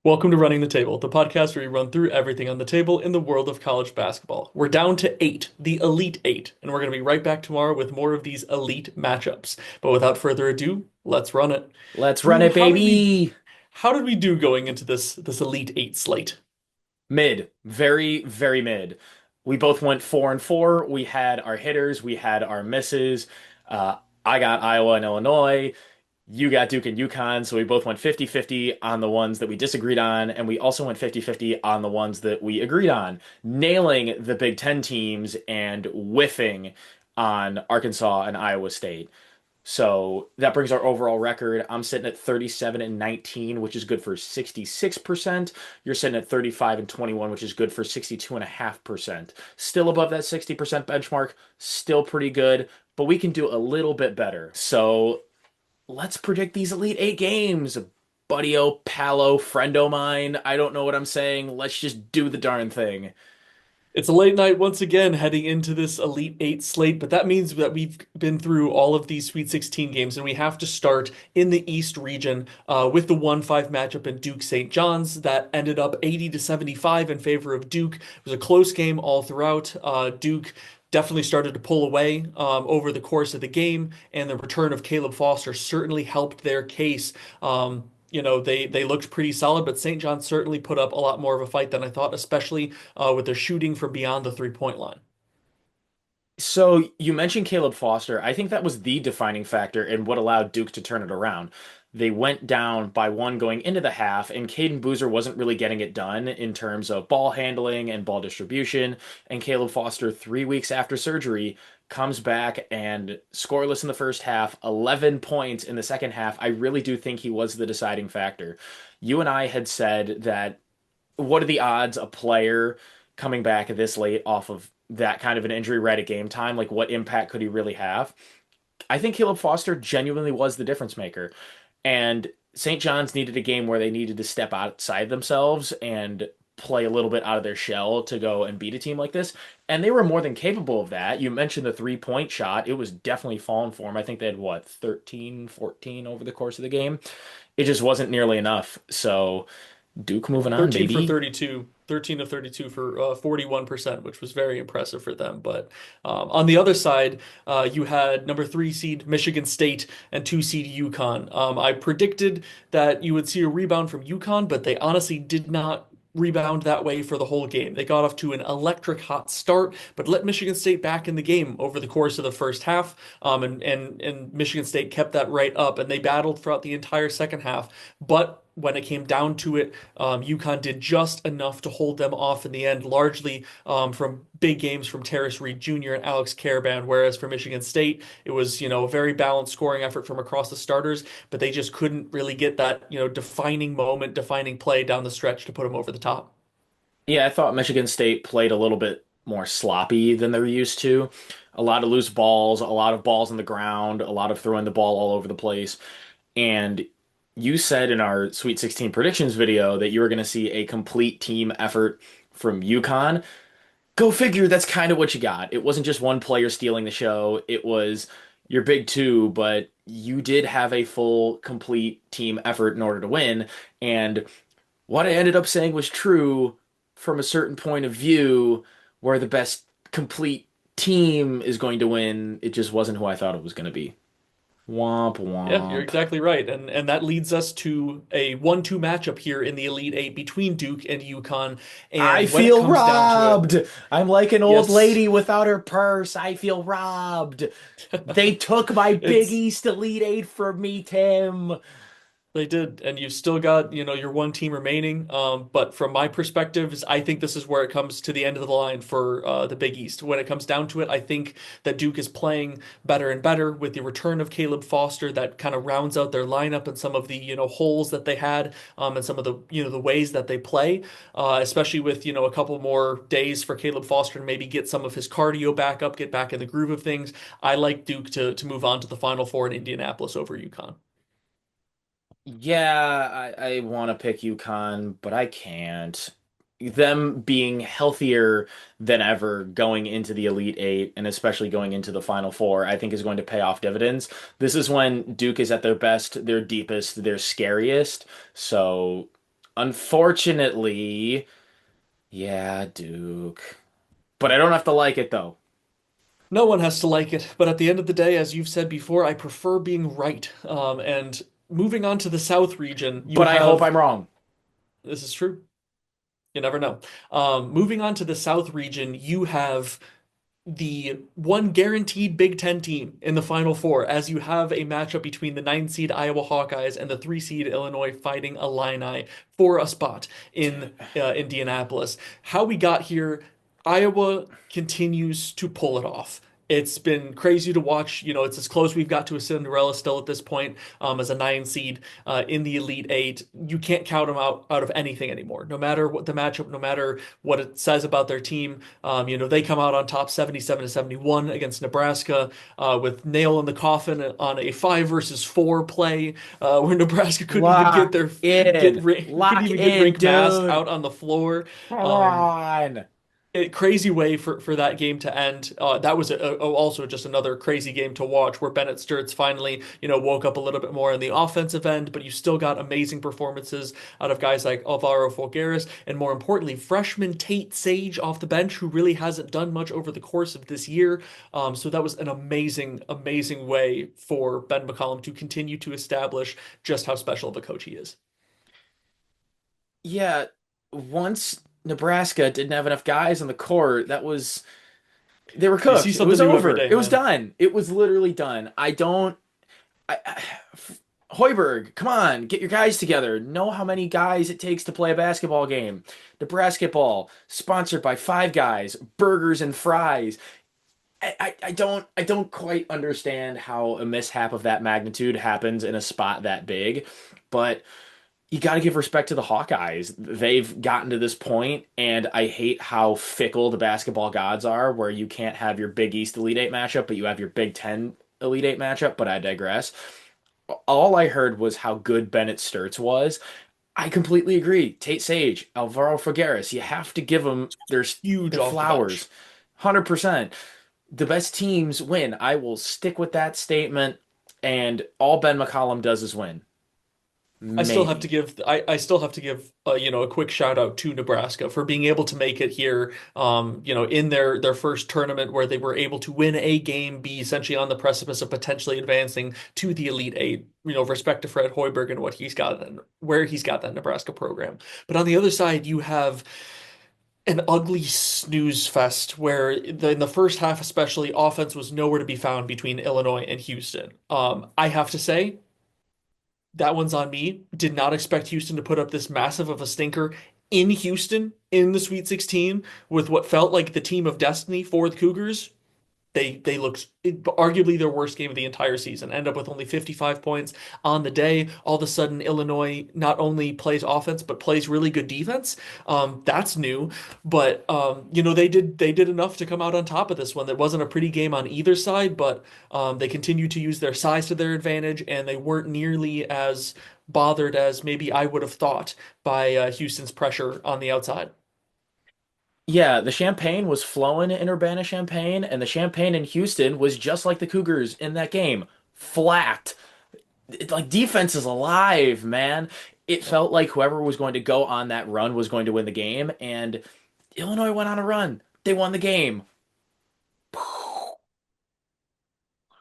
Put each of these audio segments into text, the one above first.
Welcome to Running the Table, the podcast where we run through everything on the table in the world of college basketball. We're down to eight, the Elite Eight, and we're going to be right back tomorrow with more of these elite matchups. But without further ado, let's run it. Let's run Drew, it, baby. how did we do going into this Elite Eight slate? Mid, very, very mid. We both went 4-4. We had our hitters, we had our misses. Uh, I got Iowa and Illinois. You got Duke and UConn. So we both went 50-50 on the ones that we disagreed on. And we also went 50-50 on the ones that we agreed on, nailing the Big Ten teams and whiffing on Arkansas and Iowa State. So that brings our overall record. I'm sitting at 37-19, which is good for 66%. You're sitting at 35-21, which is good for 62.5%. Still above that 60% benchmark, still pretty good, but we can do a little bit better. So let's predict these Elite Eight games. Buddy-o, pal-o, friend-o mine. I don't know what I'm saying. Let's just do the darn thing. It's a late night once again heading into this Elite Eight slate, but that means that we've been through all of these Sweet 16 games, and we have to start in the East region with the 1-5 matchup in Duke St. John's that ended up 80-75 in favor of Duke. It was a close game all throughout. Duke definitely started to pull away over the course of the game, and the return of Caleb Foster certainly helped their case. They looked pretty solid, but St. John certainly put up a lot more of a fight than I thought, especially with their shooting from beyond the three-point line. So you mentioned Caleb Foster. I think that was the defining factor in what allowed Duke to turn it around. They went down by one going into the half, and Caden Boozer wasn't really getting it done in terms of ball handling and ball distribution. And Caleb Foster, 3 weeks after surgery, comes back and scoreless in the first half, 11 points in the second half. I really do think he was the deciding factor. You and I had said that what are the odds a player coming back this late off of that kind of an injury right at game time? Like, what impact could he really have? I think Caleb Foster genuinely was the difference maker. And St. John's needed a game where they needed to step outside themselves and play a little bit out of their shell to go and beat a team like this. And they were more than capable of that. You mentioned the 3-point shot. It was definitely falling for them. I think they had, what, 13, 14 over the course of the game. It just wasn't nearly enough. So Duke moving on, 13 for baby. 32, 13 of 32 for 41%, which was very impressive for them. But on the other side, you had number three seed Michigan State and two seed UConn. I predicted that you would see a rebound from UConn, but they honestly did not rebound that way for the whole game. They got off to an electric hot start, but let Michigan State back in the game over the course of the first half. And Michigan State kept that right up, and they battled throughout the entire second half. But when it came down to it, UConn did just enough to hold them off in the end, largely from big games from Terrace Reed Jr. and Alex Karaban. Whereas for Michigan State, it was, a very balanced scoring effort from across the starters, but they just couldn't really get that, defining moment, defining play down the stretch to put them over the top. Yeah, I thought Michigan State played a little bit more sloppy than they're used to. A lot of loose balls, a lot of balls on the ground, a lot of throwing the ball all over the place. And you said in our Sweet 16 predictions video that you were going to see a complete team effort from UConn. Go figure, that's kind of what you got. It wasn't just one player stealing the show, it was your big two, but you did have a full, complete team effort in order to win. And what I ended up saying was true from a certain point of view, where the best complete team is going to win. It just wasn't who I thought it was going to be. Womp Yeah, you're womp. exactly right. And that leads us to a 1-2 matchup here in the Elite Eight between Duke and UConn. I And when it feel comes down to it, robbed. I'm like an old yes, lady without her purse. I feel robbed. They took my Big it's East Elite Eight from me, Tim. they did, and you've still got, your one team remaining. But from my perspective, I think this is where it comes to the end of the line for the Big East. When it comes down to it, I think that Duke is playing better and better with the return of Caleb Foster. That kind of rounds out their lineup and some of the, holes that they had, and some of the, the ways that they play. Especially with, a couple more days for Caleb Foster to maybe get some of his cardio back up, get back in the groove of things. I like Duke to move on to the Final Four in Indianapolis over UConn. Yeah, I want to pick UConn, but I can't. Them being healthier than ever going into the Elite Eight and especially going into the Final Four, I think is going to pay off dividends. This is when Duke is at their best, their deepest, their scariest. So Unfortunately, yeah, Duke. But I don't have to like it though. No one has to like it, but at the end of the day, as you've said before, I prefer being right. And moving on to the South region, you But I hope have I'm wrong. this is true. You never know. Moving on to the South region, you have the one guaranteed Big Ten team in the Final Four, as you have a matchup between the 9 seed Iowa Hawkeyes and the 3 seed Illinois Fighting Illini for a spot in Indianapolis. How we got here, Iowa continues to pull it off. It's been crazy to watch. It's as close we've got to a Cinderella still at this point, as a 9 seed in the Elite Eight. You can't count them out of anything anymore. No matter what the matchup, no matter what it says about their team, they come out on top 77 to 71 against Nebraska, with nail in the coffin on a 5 versus 4 play, where Nebraska couldn't even get Lock their in. couldn't Lock even get in, Rick Mass dude. out on the floor. Come Um, on. Crazy way for that game to end. That was also just another crazy game to watch, where Bennett Sturts finally, woke up a little bit more in the offensive end, but you still got amazing performances out of guys like Alvaro Folgueras, and more importantly, freshman Tate Sage off the bench, who really hasn't done much over the course of this year. So that was an amazing, amazing way for Ben McCollum to continue to establish just how special of a coach he is. Yeah, once Nebraska didn't have enough guys on the court, they were You see cooked. It something was new every over. day, It was man. done. It was literally done. I don't Hoiberg, come on, get your guys together. Know how many guys it takes to play a basketball game. Nebraska ball, sponsored by Five Guys, burgers and fries. I don't quite understand how a mishap of that magnitude happens in a spot that big, but you got to give respect to the Hawkeyes. They've gotten to this point, and I hate how fickle the basketball gods are, where you can't have your Big East Elite Eight matchup, but you have your Big Ten Elite Eight matchup. But I digress. All I heard was how good Bennett Sturts was. I completely agree. Tate Sage, Alvaro Figueres, you have to give them Huge their off the flowers. bench. 100%. The best teams win. I will stick with that statement, and all Ben McCollum does is win. Maybe. I still have to give a quick shout out to Nebraska for being able to make it here, in their first tournament, where they were able to win a game, be essentially on the precipice of potentially advancing to the Elite Eight. Respect to Fred Hoiberg and what he's got and where he's got that Nebraska program. But on the other side, you have an ugly snooze fest where in the first half, especially, offense was nowhere to be found between Illinois and Houston. I have to say, that one's on me. Did not expect Houston to put up this massive of a stinker in Houston in the Sweet 16 with what felt like the team of destiny for the Cougars. They looked arguably their worst game of the entire season. End up with only 55 points on the day. All of a sudden, Illinois not only plays offense but plays really good defense. That's new, but they did enough to come out on top of this one. There wasn't a pretty game on either side, but they continued to use their size to their advantage, and they weren't nearly as bothered as maybe I would have thought by Houston's pressure on the outside. Yeah, the champagne was flowing in Urbana-Champaign, and the champagne in Houston was just like the Cougars in that game. Flat. Like defense is alive, man. It felt like whoever was going to go on that run was going to win the game, and Illinois went on a run. They won the game.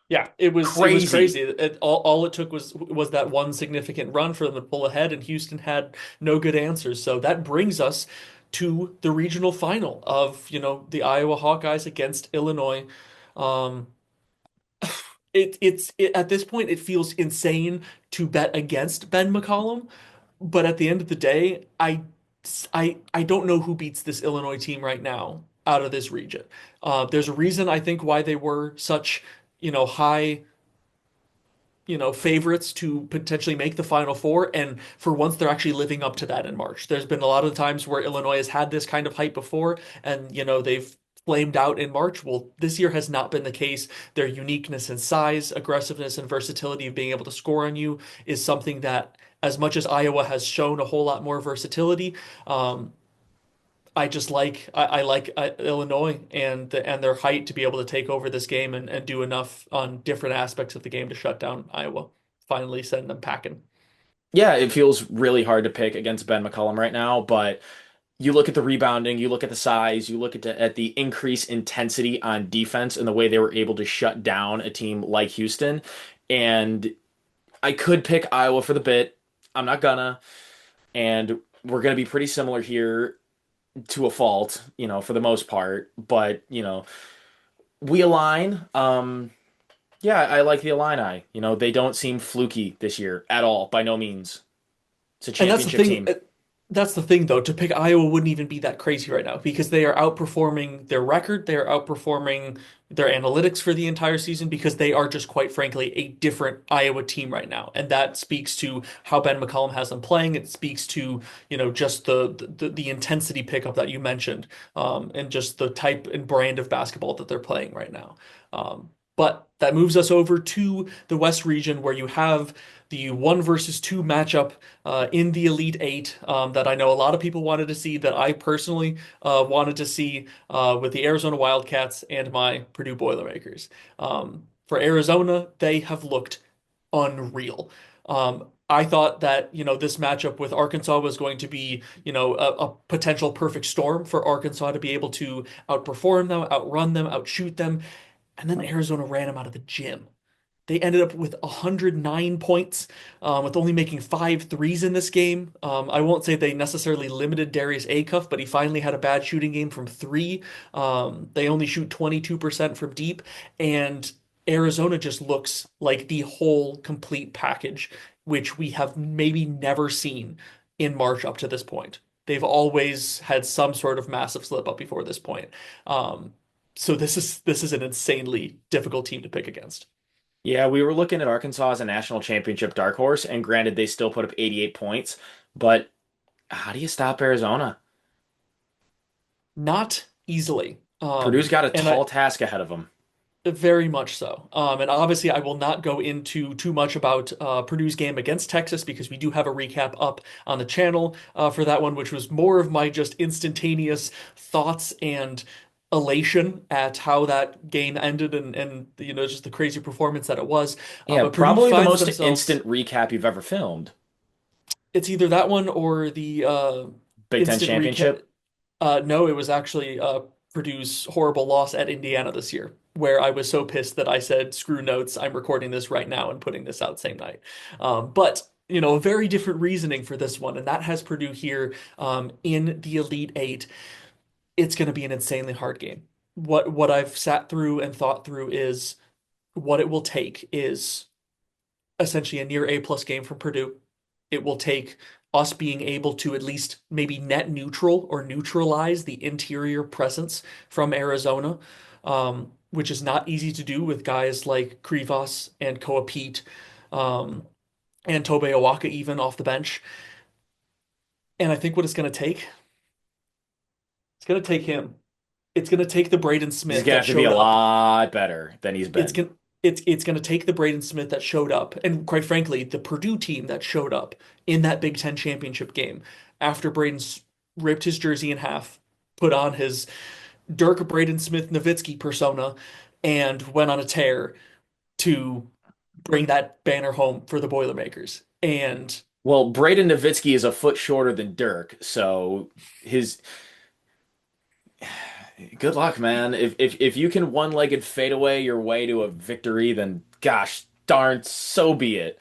Yeah, it was Crazy. crazy. All it took was that one significant run for them to pull ahead, and Houston had no good answers. So that brings us to the regional final of, the Iowa Hawkeyes against Illinois. Um, at this point it feels insane to bet against Ben McCollum, but at the end of the day, I don't know who beats this Illinois team right now out of this region. There's a reason, I think, why they were such, high, favorites to potentially make the Final Four. And for once, they're actually living up to that in March. There's been a lot of times where Illinois has had this kind of hype before, and, they've flamed out in March. Well, this year has not been the case. Their uniqueness and size, aggressiveness, and versatility of being able to score on you is something that, as much as Iowa has shown a whole lot more versatility, I like Illinois and their height to be able to take over this game and do enough on different aspects of the game to shut down Iowa, finally send them packing. Yeah, it feels really hard to pick against Ben McCollum right now, but you look at the rebounding, you look at the size, you look at the increased intensity on defense and the way they were able to shut down a team like Houston. And I could pick Iowa for the bit. I'm not gonna. And we're gonna be pretty similar here to a fault, for the most part. But, we align. Yeah, I like the Illini. They don't seem fluky this year at all, by no means. It's a And that's the championship thing. team. That's the thing, though. To pick Iowa wouldn't even be that crazy right now because they are outperforming their record. They are outperforming their analytics for the entire season because they are just quite frankly a different Iowa team right now. And that speaks to how Ben McCollum has them playing. It speaks to, just the intensity pickup that you mentioned, and just the type and brand of basketball that they're playing right now. But that moves us over to the West region where you have the one versus two matchup in the Elite Eight that I know a lot of people wanted to see, that I personally wanted to see with the Arizona Wildcats and my Purdue Boilermakers. For Arizona, they have looked unreal. I thought that, this matchup with Arkansas was going to be, a potential perfect storm for Arkansas to be able to outperform them, outrun them, outshoot them. And then Arizona ran them out of the gym. They ended up with 109 points, with only making five threes in this game. I won't say they necessarily limited Darius Acuff, but he finally had a bad shooting game from three. They only shoot 22% from deep, and Arizona just looks like the whole complete package, which we have maybe never seen in March up to this point. They've always had some sort of massive slip up before this point. Um, so this is an insanely difficult team to pick against. Yeah, we were looking at Arkansas as a national championship dark horse, and granted, they still put up 88 points, but how do you stop Arizona? Not easily. Purdue's got a And I tall task ahead of them. very much so. And obviously, I will not go into too much about Purdue's game against Texas because we do have a recap up on the channel for that one, which was more of my just instantaneous thoughts and elation at how that game ended and just the crazy performance that it was. Yeah, But Purdue probably the finds most themselves. instant recap you've ever filmed. It's either that one or the Big Ten instant recap. championship. No, it was actually Purdue's horrible loss at Indiana this year, where I was so pissed that I said, "Screw notes! I'm recording this right now and putting this out same night." But a very different reasoning for this one, and that has Purdue here in the Elite Eight. It's going to be an insanely hard game. What I've sat through and thought through is what it will take is essentially a near A+ game from Purdue. It will take us being able to at least maybe net neutral or neutralize the interior presence from Arizona, which is not easy to do with guys like Krivas and Koa Pete, and Tobe Awaka even off the bench. And I think what it's going to take, it's going to take him. It's going to take the Braden He's Smith gonna that have to be showed a up. lot better than he's It's been. going it's going to take the Braden Smith that showed up, and quite frankly, the Purdue team that showed up in that Big Ten championship game after Braden's ripped his jersey in half, put on his Dirk Braden Smith Nowitzki persona, and went on a tear to bring that banner home for the Boilermakers. And Well, Braden Nowitzki is a foot shorter than Dirk, so his good luck, man. If you can one-legged fade away your way to a victory, then gosh darn, so be it.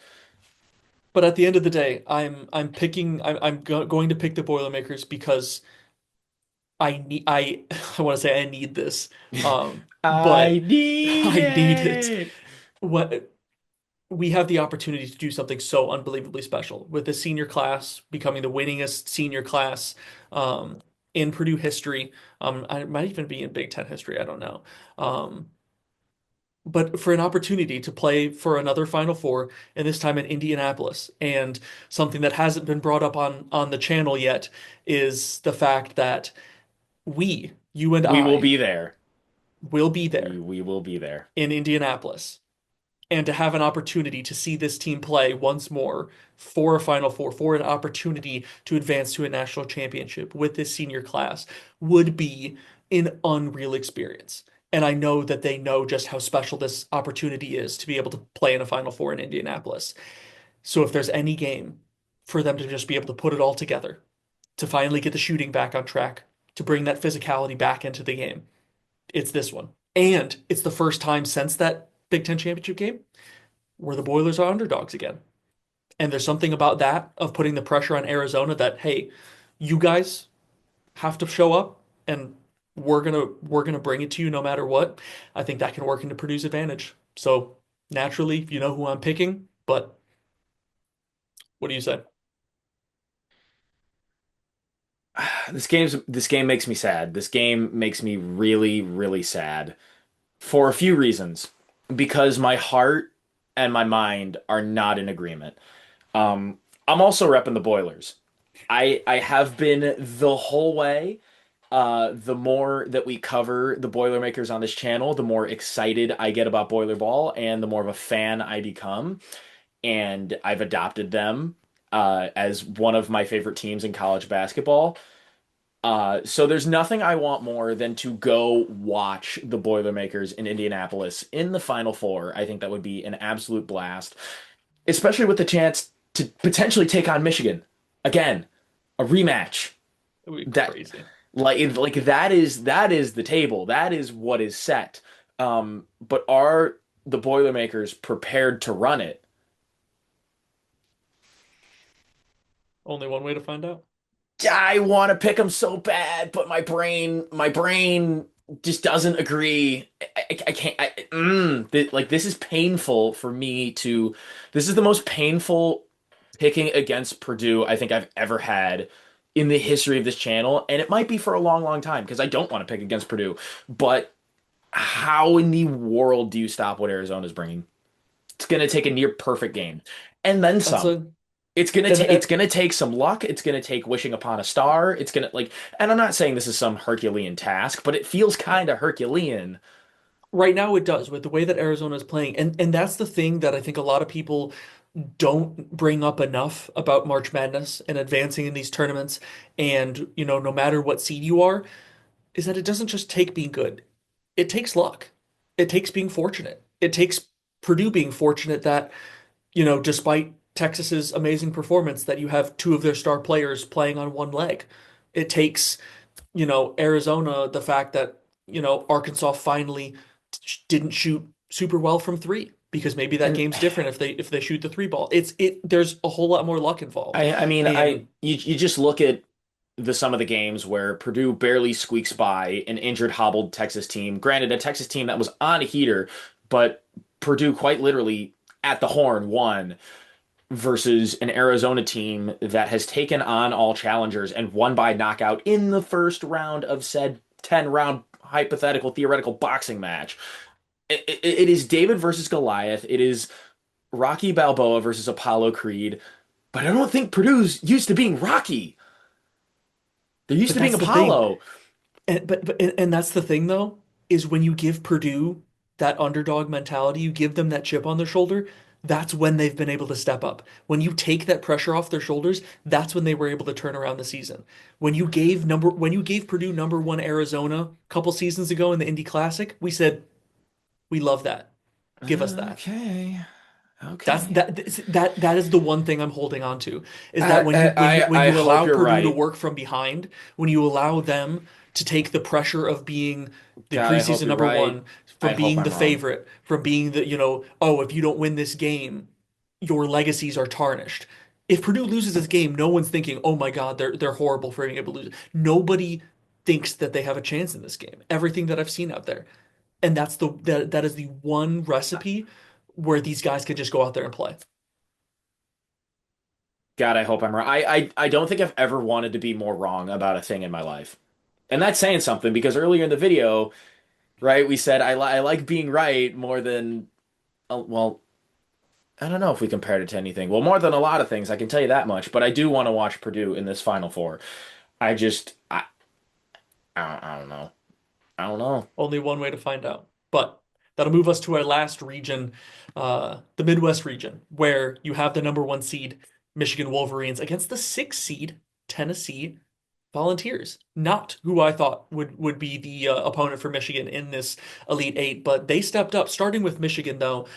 but at the end of the day, I'm going to pick the Boilermakers because I want to say I need this, I but need I need it. it. What we have the opportunity to do something so unbelievably special with the senior class becoming the winningest senior class in Purdue history. It might even be in Big Ten history. I don't know. Um, but for an opportunity to play for another Final Four, and this time in Indianapolis. And something that hasn't been brought up on the channel yet is the fact that you and We will I, be there. will be We there we will be there. in Indianapolis. And to have an opportunity to see this team play once more for a Final Four, for an opportunity to advance to a national championship with this senior class would be an unreal experience. And I know that they know just how special this opportunity is to be able to play in a Final Four in Indianapolis. So if there's any game for them to just be able to put it all together, to finally get the shooting back on track, to bring that physicality back into the game. It's this one. And it's the first time since that Big Ten championship game where the Boilers are underdogs again. And there's something about that of putting the pressure on Arizona that, hey, you guys have to show up and we're gonna bring it to you no matter what. I think that can work into Purdue's advantage. So naturally, you know who I'm picking, but what do you say? This game makes me sad. This game makes me really, really sad for a few reasons. Because my heart and my mind are not in agreement. I'm also repping the Boilers. I have been the whole way. The more that we cover the Boilermakers on this channel, the more excited I get about Boiler Ball and the more of a fan I become. And I've adopted them as one of my favorite teams in college basketball. So there's nothing I want more than to go watch the Boilermakers in Indianapolis in the Final Four. I think that would be an absolute blast, especially with the chance to potentially take on Michigan again, a rematch. It would be That crazy. like that is the table. That is what is set. But are the Boilermakers prepared to run it? Only one way to find out. I want to pick them so bad, but my brain just doesn't agree. I can't. Like this is painful for me to. This is the most painful picking against Purdue I think I've ever had in the history of this channel, and it might be for a long, long time because I don't want to pick against Purdue. But how in the world do you stop what Arizona's bringing? It's going to take a near perfect game, and then That's some. a It's and gonna take some luck. It's gonna take wishing upon a star. It's gonna like, and I'm not saying this is some Herculean task, but it feels kind of Herculean. right now it does with the way that Arizona is playing. And that's the thing that I think a lot of people don't bring up enough about March Madness and advancing in these tournaments. And, no matter what seed you are, is that it doesn't just take being good. It takes luck. It takes being fortunate. It takes Purdue being fortunate that, despite Texas's amazing performance, that you have two of their star players playing on one leg. It takes, Arizona, the fact that, Arkansas finally didn't shoot super well from three because maybe that And game's different if they shoot the three ball. There's a whole lot more luck involved. I mean, And you just look at the some of the games where Purdue barely squeaks by an injured, hobbled Texas team. Granted, a Texas team that was on a heater, but Purdue quite literally at the horn won versus an Arizona team that has taken on all challengers and won by knockout in the first round of said 10 round hypothetical theoretical boxing match. It is David versus Goliath. It is Rocky Balboa versus Apollo Creed. But I don't think Purdue's used to being Rocky. They're used but to being that's the thing. Apollo. And that's the thing though, is when you give Purdue that underdog mentality, you give them that chip on their shoulder, that's when they've been able to step up. When you take that pressure off their shoulders, that's when they were able to turn around the season. When you gave Purdue number one Arizona a couple seasons ago in the Indy Classic, we said, we love that. Give us that. Okay. That's Okay. that is the one thing I'm holding on to is that when you when you when I you hope allow you're Purdue to right. work from behind, when you allow them to take the pressure of being the God, I hope preseason you're number right. one, I from hope being the I'm wrong. favorite, from being oh, if you don't win this game, your legacies are tarnished. If Purdue loses this game, no one's thinking, "Oh my God, they're horrible for being able to lose." Nobody thinks that they have a chance in this game. Everything that I've seen out there, and that is the one recipe where these guys can just go out there and play. God, I hope I'm wrong. I don't think I've ever wanted to be more wrong about a thing in my life. And that's saying something because earlier in the video, right, we said I like being right more than, well, I don't know if we compared it to anything. Well, more than a lot of things, I can tell you that much. But I do want to watch Purdue in this Final Four. I just, I don't know. I don't know. Only one way to find out. But that'll move us to our last region, the Midwest region, where you have the number one seed, Michigan Wolverines, against the six seed, Tennessee. Volunteers, not who I thought would be the opponent for Michigan in this Elite Eight, but they stepped up. Starting with Michigan, though,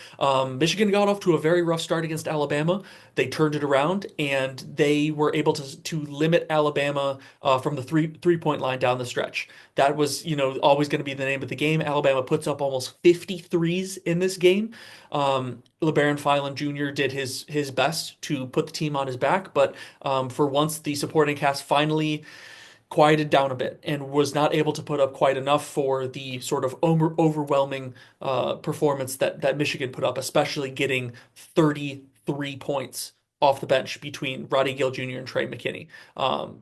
Michigan got off to a very rough start against Alabama. They turned it around and they were able to limit Alabama from the three point line down the stretch. That was, always going to be the name of the game. Alabama puts up almost 50 threes in this game. LeBaron Filan Jr. did his best to put the team on his back, but for once, the supporting cast finally quieted down a bit and was not able to put up quite enough for the sort of overwhelming performance that Michigan put up, especially getting 33 points off the bench between Roddy Gill Jr. and Trey McKinney.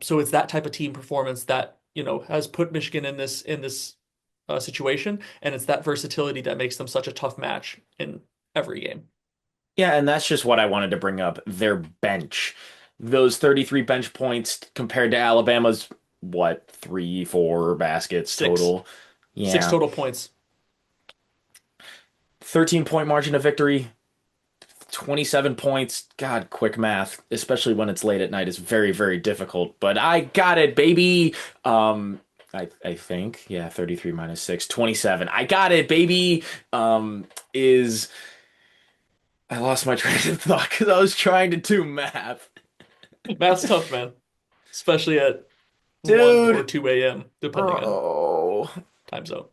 So it's that type of team performance that has put Michigan in this situation, and it's that versatility that makes them such a tough match in every game. Yeah, and that's just what I wanted to bring up. Their bench. Those 33 bench points compared to Alabama's, what, three, four baskets Six, total? six Yeah. total points. 13-point margin of victory, 27 points. God, quick math, especially when it's late at night, is very, very difficult. But I got it, baby. I think, yeah, 33 minus 6, 27. I got it, baby. Is I lost my train of thought because I was trying to do math. Math's tough, man, especially at 1 or Dude, 2 a.m., depending on bro. time zone.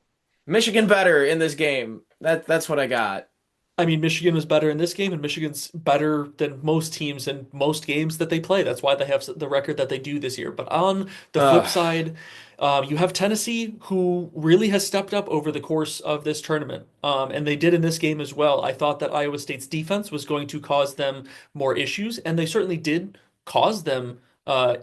Michigan better in this game. That's what I got. I mean, Michigan was better in this game, and Michigan's better than most teams in most games that they play. That's why they have the record that they do this year. But on the flip Ugh. side, you have Tennessee, who really has stepped up over the course of this tournament. And they did in this game as well. I thought that Iowa State's defense was going to cause them more issues, and they certainly did cause them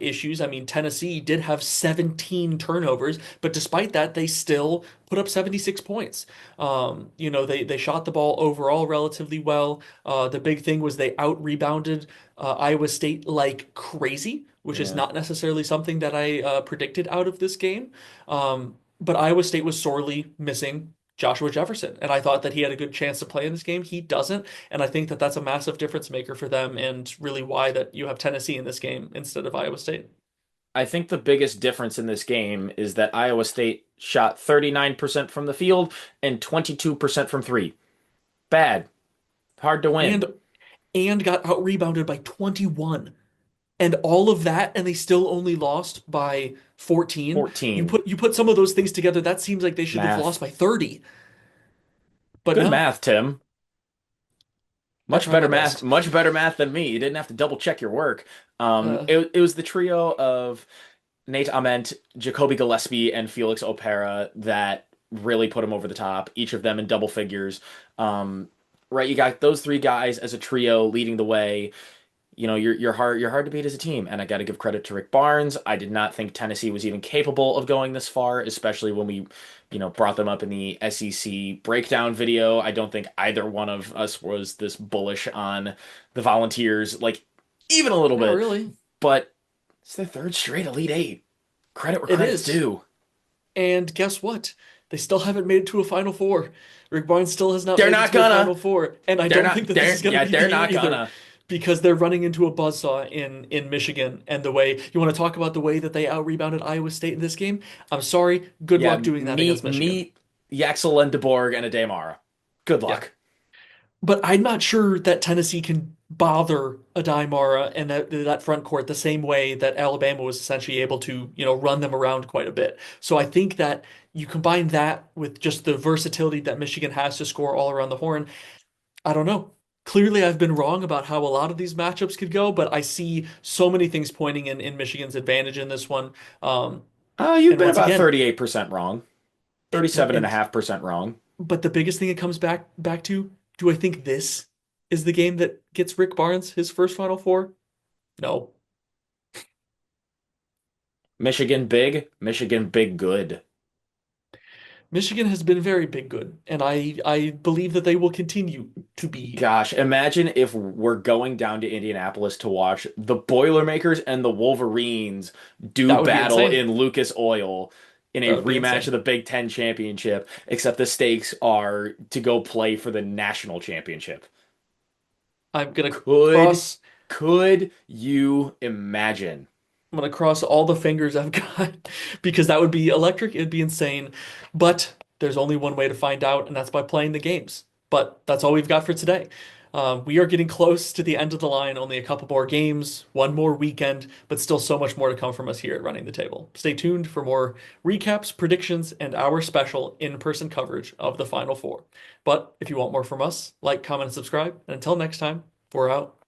issues. I mean, Tennessee did have 17 turnovers, but despite that, they still put up 76 points. They shot the ball overall relatively well. The big thing was they out rebounded Iowa State like crazy, which is Yeah. not necessarily something that I predicted out of this game. But Iowa State was sorely missing Joshua Jefferson, and I thought that he had a good chance to play in this game. He doesn't, and I think that that's a massive difference maker for them, and really why that you have Tennessee in this game instead of Iowa State. I think the biggest difference in this game is that Iowa State shot 39% from the field and 22% from three. Bad. Hard to win. And and got out rebounded by 21. And all of that, and they still only lost by 14. You 14. put you put some of those things together, that seems like they should have Math. lost by 30. But Good no, math, Tim. I Much try my better math, best. much better math than me. You didn't have to double check your work. Uh, It was the trio of Nate Ament, Jacoby Gillespie, and Felix Opera that really put him over the top. Each of them in double figures. Right, you got those three guys as a trio leading the way. You're hard to beat as a team, and I got to give credit to Rick Barnes. I did not think Tennessee was even capable of going this far, especially when we, brought them up in the SEC breakdown video. I don't think either one of us was this bullish on the Volunteers, like even a little Not bit. really. But it's their third straight Elite Eight. Credit where It credit's is. due. And guess what? They still haven't made it to a Final Four. Rick Barnes still has not They're made it not to a Final gonna. Four, and I They're don't think not. that this is going to be the They're year not either, gonna. because they're running into a buzzsaw in Michigan. And the way you want to talk about the way that they out rebounded Iowa State in this game, I'm sorry. Good Yeah, luck doing that against Michigan. meet Yaxel and DeBorg and a Damara. Good Yeah. luck. But I'm not sure that Tennessee can bother Adai Mara and that front court the same way that Alabama was essentially able to, run them around quite a bit. So I think that you combine that with just the versatility that Michigan has to score all around the horn. I don't know. Clearly, I've been wrong about how a lot of these matchups could go, but I see so many things pointing in Michigan's advantage in this one. You've And been once about again, 38% wrong. but 37.5% wrong. the biggest thing it comes back to, do I think this is the game that gets Rick Barnes his first Final Four? No. Michigan big good. Michigan has been very big good, and I believe that they will continue to be. Gosh, imagine if we're going down to Indianapolis to watch the Boilermakers and the Wolverines do That would be battle insane. in Lucas Oil in a That would be rematch of insane. the Big Ten championship, except the stakes are to go play for the national championship. I'm gonna Could cross could you imagine? I'm gonna cross all the fingers I've got because that would be electric. It'd be insane. But there's only one way to find out, and that's by playing the games. But that's all we've got for today. We are getting close to the end of the line, only a couple more games, one more weekend, but still so much more to come from us here at Running the Table. Stay tuned for more recaps, predictions, and our special in-person coverage of the Final Four. But if you want more from us, like, comment, and subscribe. And until next time, we're out.